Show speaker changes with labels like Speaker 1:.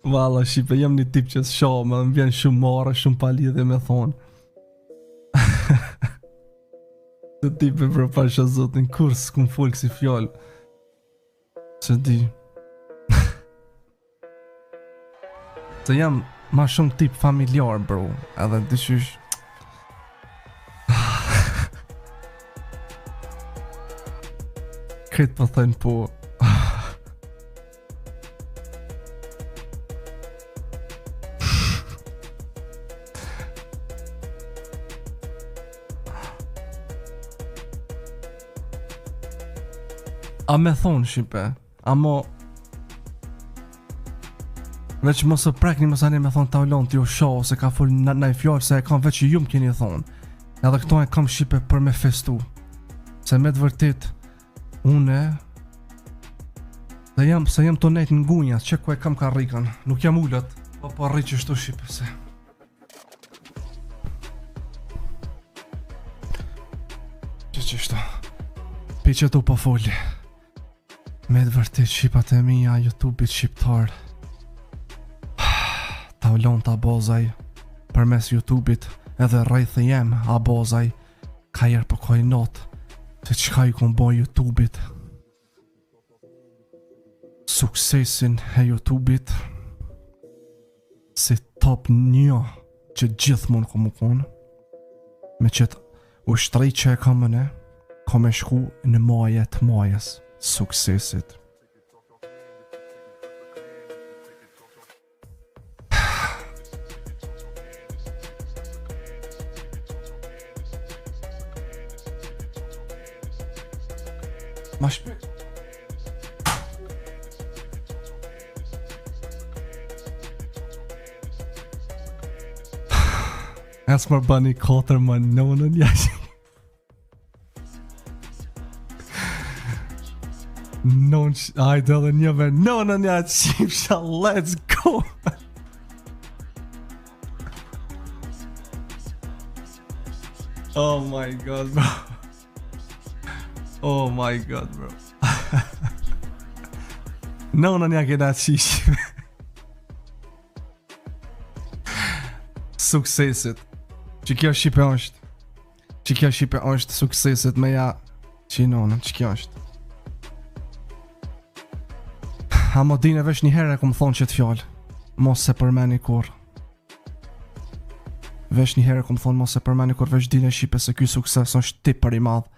Speaker 1: Valla, shipe, jam një tip që s'shoh, më vjen shumë marrë, shumë pa lidhje me thonë. Të tipe për pasha zotin, kur s'kum fol kësi fjallë. Se di. Se jam ma shumë tip familjar, bro, edhe dyqysh. Këtë po thënë po. A me thonë shipe, amo veç mos e prekni mos ani me thonë taulon t'ju shoh se ka full në fjallë se e kam veç ju më keni thonë. Edhe këto e kam shipe për me festu. Se me të vërtit une se jam të nejt në gunjas që ku e kam ka rrikan. Nuk jam ullët, po rri që shtu shipe se që shtu pi që tu po foli. Me të vërtit shqipat e mija YouTube-it shqiptar taulon të abozaj për mes YouTube-it edhe rrejthë jem abozaj ka jer për koj not se qka i kun boj YouTube-it suksesin e YouTube-it si top 1 që gjithë mund ku më konë me qëtë ushtri që e kam mëne ka me shku në majet majes suksesit. Ma shpejt. As më bani 4 më nonën jashtë. Non, ajde edhe njëve nonën ja qipsha, let's go! Oh my god, bro. Oh my god, bro. Nonën ja këta qishme. Suksesit. Që kjo shqipe është suksesit me ja që nonën, që kjo është. A mo dine vesh një herë e kom thonë që të fjallë. Mos se përmeni kur. Vesh një herë e kom thonë mos se përmeni kur vesh dine shqipe se ky sukses është tip për i madhë.